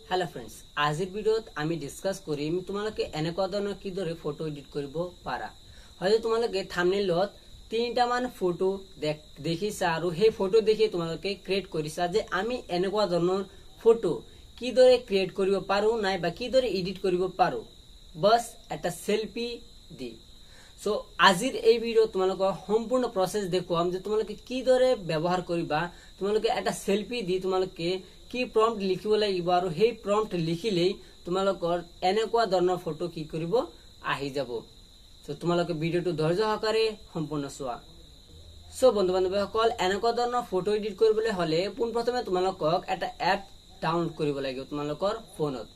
Hello friends, आजिर भिडिओत आमी discuss करिम तुम्हालोके एनेकुवा धৰণৰ কিদৰে photo edit কৰিব পাৰা। হয়তো তোমালোকে থাম্বনেইলত তিনিটা মান ফটো দেখিছা আৰু সেই ফটো দেখি তোমালোকে ক্ৰিয়েট কৰিছা যে আমি এনেকুৱা ধৰণৰ ফটো কিদৰে ক্ৰিয়েট কৰিব পাৰো নাই বা কিদৰে এডিট কৰিব পাৰো বস এটা সেলফি দি। সো আজিৰ এই ভিডিও তোমালোকৰ সম্পূৰ্ণ প্ৰসেস দেখুৱাম যে তোমালোকে কিদৰে ব্যৱহাৰ কৰিবা। তোমালোকে এটা সেলফি দি তোমালোকে কি প্ৰম্পট লিখিব লাগিব আৰু সেই প্ৰম্পট লিখিলেই তোমালোকৰ এনেকুৱা ধৰণৰ ফটো কি কৰিব আহি যাব। সো তোমালোকে ভিডিওটো ধৈৰ্য সহকাৰে সম্পূৰ্ণ চোৱা। সো বন্ধু বান্ধৱীসকল, এনেকুৱা ধৰণৰ ফটো এডিট কৰিবলৈ হলে পোনপ্ৰথমে তোমালোকক এটা এপ ডাউনলোড কৰিব লাগিব তোমালোকৰ ফোনত।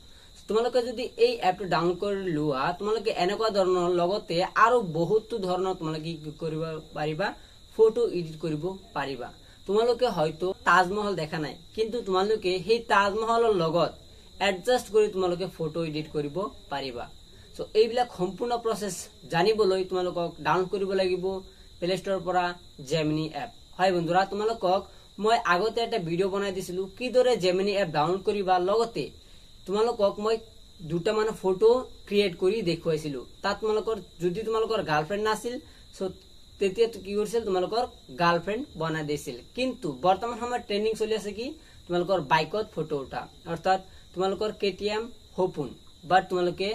তোমালোকে যদি এই এপটো ডাউনলোড কৰি লোৱা তোমালোকে এনেকুৱা ধৰণৰ লগতে আৰু বহুতো ধৰণৰ তোমালোকে কি কৰিব পাৰিবা, ফটো এডিট কৰিব পাৰিবা। তোমালোকে হয়তো তাজমহল দেখা নাই, কিন্তু তোমালোকে সেই তাজমহলৰ লগত এডজাস্ট কৰি তোমালোকে ফটো এডিট কৰিব পাৰিবা। সো এইবিলাক সম্পূৰ্ণ প্ৰসেস জানিবলৈ তোমালোকক ডাউনলোড কৰিব লাগিব প্লে ষ্টৰৰ পৰা জেমিনি এপ। হয় বন্ধুৰা, তোমালোকক মই আগতে এটা ভিডিও বনাই দিছিলো কিদৰে জেমিনি এপ ডাউনলোড কৰিবা, লগতে তোমালোকক মই দুটা মান ফটো ক্ৰিয়েট কৰি দেখুৱাইছিলো। তাত তোমালোকৰ যদি তোমালোকৰ গাৰ্লফ্ৰেণ্ড নাছিল সো তেতিয়া কি কৰিছিল তোমালোকৰ গাৰ্লফ্ৰেণ্ড বনাই দিছিল। কিন্তু বৰ্তমান সময়ত ট্ৰেন্ডিং চলি আছে কি তোমালোকৰ বাইকত ফটো উঠা, অৰ্থাৎ তোমালোকৰ কেটিএম সপোন, বাট তোমালোকে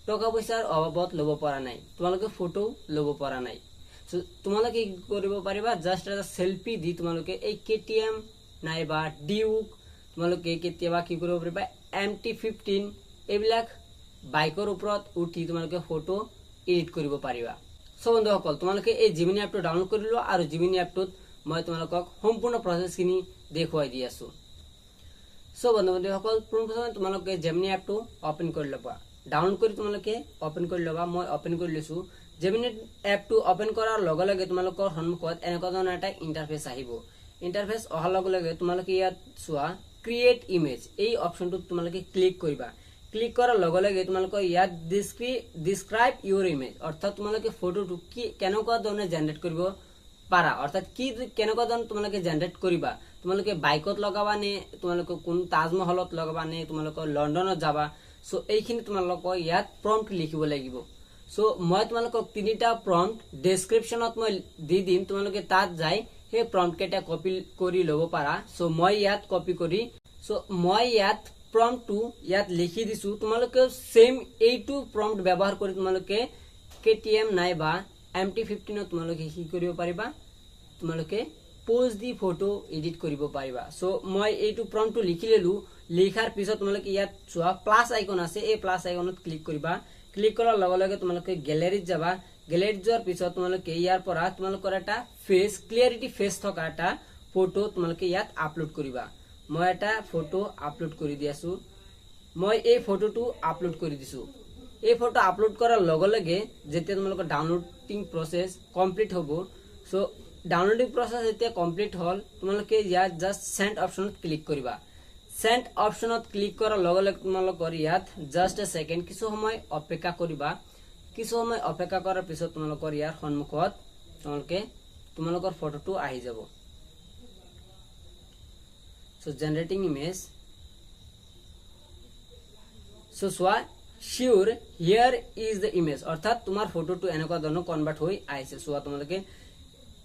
টকা পইচাৰ অভাৱত ল'ব পৰা নাই, তোমালোকে ফটো ল'ব পৰা নাই। সো তোমালোকে কি কৰিব পাৰিবা, জাষ্ট এটা সেলফি দি তোমালোকে এই কেটিএম নাইবা ডিউক তোমালোকে কেতিয়াবা কি কৰিব পাৰিবা MT-15 এইবিলাক বাইকৰ ওপৰত উঠি তোমালোকে ফটো এডিট কৰিব পাৰিবা। সো বন্ধুসকল, তোমালোকে এই জেমিনি এপটো ডাউনলোড কৰি লোৱা আৰু জেমিনি এপটোত মই তোমালোকক সম্পূৰ্ণ প্ৰসেসখিনি দেখুৱাই দি আছো। সো বন্ধু বান্ধৱীসকল, পোনপ্ৰথমে তোমালোকে জেমিনি এপটো ওপেন কৰি ল'বা। ডাউনলোড কৰি তোমালোকে ওপেন কৰি ল'বা। মই ওপেন কৰি লৈছো। জেমিনি এপটো ওপেন কৰাৰ লগে লগে তোমালোকৰ সন্মুখত এনেকুৱা ধৰণৰ এটা ইন্টাৰফেস আহিব। ইন্টাৰফেস অহাৰ লগে লগে তোমালোকে ইয়াত চোৱা ক্ৰিয়েট ইমেজ এই অপশনটোত তোমালোকে ক্লিক কৰিবা। ক্লিক কৰাৰ লগে লগে তোমালোকৰ ইয়াত ডিসক্ৰাইব ইউৰ ইমেজ, অৰ্থাৎ তোমালোকে ফটোটো কি কেনেকুৱা ধৰণে জেনাৰেট কৰিব পাৰা, অৰ্থাৎ কি কেনেকুৱা ধৰণে তোমালোকে জেনাৰেট কৰিবা। তোমালোকে বাইকত লগাবা নে, তোমালোকে কোন তাজমহলত লগাবা নে, তোমালোকে লণ্ডনত যাবা। সো এইখিনি তোমালোকৰ ইয়াত প্ৰম্পট লিখিব লাগিব। সো মই তোমালোকক তিনিটা প্ৰম্পট ডেসক্ৰিপশনত মই দি দিম, তোমালোকে তাত যাই সেই প্ৰম্পট কেইটা কপি কৰি ল'ব পাৰা। সো মই ইয়াত কপি কৰি মই ইয়াত প্ৰম্পটটো ইয়াত লিখি দিছো। তোমালোকে সেম এইটো প্ৰম্পট ব্যৱহাৰ কৰি তোমালোকে কেটিএম নাইবা MT-15 তোমালোকে কি কৰিব পাৰিবা, তোমালোকে পোজ দি ফটো এডিট কৰিব পাৰিবা। সো মই এইটো প্ৰম্পটটো লিখি ললো। লিখাৰ পিছত তোমালোকে ইয়াত চোৱা প্লাস আইকন আছে, এই প্লাস আইকনত ক্লিক কৰিবা। ক্লিক কৰাৰ লগে লগে তোমালোকে গ্যালাৰীত যাবা। গ্যালাৰীত যোৱাৰ পিছত তোমালোকে ইয়াৰ পৰা তোমালোকৰ এটা ফেস ক্লিয়াৰিটি ফেস থকা এটা ফটো তোমালোকে ইয়াত আপলোড কৰিবা। মই এটা ফটো আপলোড কৰি দি আছো। মই এই ফটোটো আপলোড কৰি দিছো। এই ফটো আপলোড কৰাৰ লগে লগে যেতিয়া তোমালোকৰ ডাউনলোডিং প্ৰসেস কমপ্লিট হ'ব, সো ডাউনলোডিং প্ৰসেস যেতিয়া কমপ্লিট হল তোমালোকে ইয়াত জাস্ট সেন্ড অপশনত ক্লিক কৰিবা। সেন্ড অপশনত ক্লিক কৰাৰ লগে লগে তোমালোকৰ ইয়াত জাস্ট এ সেকেন্ড কিছু সময় অপেক্ষা কৰিবা। কিছু সময় অপেক্ষা কৰাৰ পিছত তোমালোকৰ ইয়াৰ সন্মুখত তোমালোকৰ ফটোটো আহি যাব। So generating image. So so yeah sure here is the image, অৰ্থাৎ তোমাৰ ফটোটো এনেকুৱা ধৰণৰ কনভাৰ্ট হৈ আহিছে। সোয়া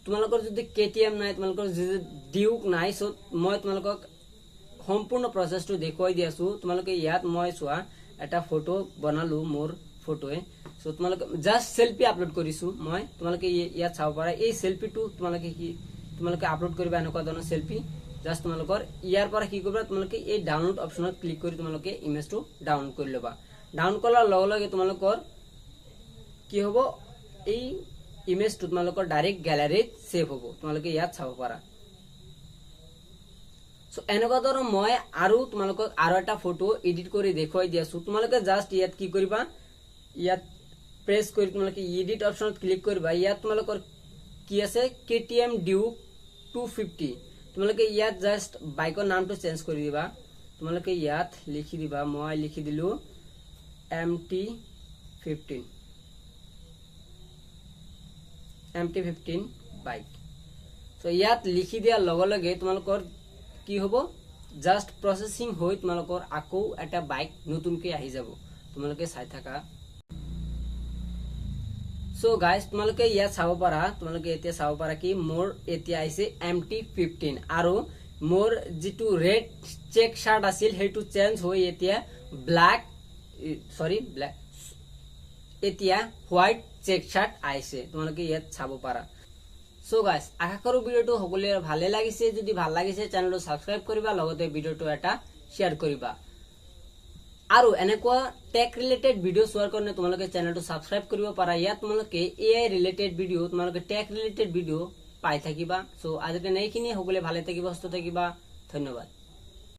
তোমালোকৰ যদি কেটিএম নাই, তোমালোকৰ যদি ডিউক নাই, সো মই তোমালোকক সম্পূৰ্ণ প্ৰসেসটো দেখুৱাই দি আছো। তোমালোকে ইয়াত মই চোৱা এটা ফটো বনালো মোৰ ফটোৱে। সো তোমালোকে জাস্ট সেলফি আপলোড কৰিছো মই, তোমালোকে ইয়াত চাব পাৰা। এই সেলফিটো তোমালোকে আপলোড কৰিবা এনেকুৱা ধৰণৰ সেলফি। জাস্ট তোমালোকৰ ইয়াৰ পৰা কি কৰিবা, তোমালোকে এই ডাউনলোড অপশনত ক্লিক কৰি তোমালোকে ইমেজটো ডাউনলোড কৰি ল'বা। ডাউনলোড কৰাৰ লগে লগে তোমালোকৰ কি হ'ব, এই ইমেজটো তোমালোকৰ ডাইৰেক্ট গ্যালাৰীত সেভ হ'ব। তোমালোকে ইয়াত চাব পাৰা। সো এনেকুৱা ধৰণৰ মই আৰু তোমালোকক আৰু এটা ফটো এডিট কৰি দেখুৱাই দি আছো। তোমালোকে জাস্ট ইয়াত কি কৰিবা, ইয়াত প্ৰেছ কৰি তোমালোকে এডিট অপশনত ক্লিক কৰিবা। ইয়াত তোমালোকৰ কি আছে কেটিএম ডিউক 250। তোমালোকে ইয়াত জাস্ট বাইকৰ নামটো চেঞ্জ কৰি দিবা। তোমালোকে ইয়াত লিখি দিবা, মই লিখি দিলো MT-15 বাইক। সো ইয়াত লিখি দিয়াৰ লগে লগে তোমালোকৰ কি হ'ব, জাষ্ট প্ৰচেছিং হৈ তোমালোকৰ আকৌ এটা বাইক নতুনকৈ আহি যাব, তোমালোকে চাই থাকা। সো গাইজ তোমালোকে ইয়াত চাব পাৰা, তোমালোকে এতিয়া চাব পাৰা কি মোৰ এতিয়া আহিছে MT-15 আৰু মোৰ যিটো ৰেড চেক শাৰ্ট আছিল সেইটো চেঞ্জ হৈ এতিয়া এতিয়া হোৱাইট চেক শাৰ্ট আহিছে, তোমালোকে ইয়াত চাব পাৰা। সো গাইজ আশা কৰো ভিডিওটো সকলোৰে ভালে লাগিছে, যদি ভাল লাগিছে চেনেলটো সাবস্ক্ৰাইব কৰিবা, লগতে ভিডিওটো এটা শ্বেয়াৰ কৰিবা। আৰু এনেকুৱা টেক ৰিলেটেড ভিডিও চোৱাৰ কাৰণে তোমালোকে চেনেলটো সাবস্ক্ৰাইব কৰিব পাৰা। ইয়াত তোমালোকে AI ৰিলেটেড ভিডিও, তোমালোকে টেক ৰিলেটেড ভিডিও পাই থাকিবা। সো আজিৰ কাৰণে এইখিনি, সকলোৱে ভালে থাকিবা, সুস্থ থাকিবা, ধন্যবাদ।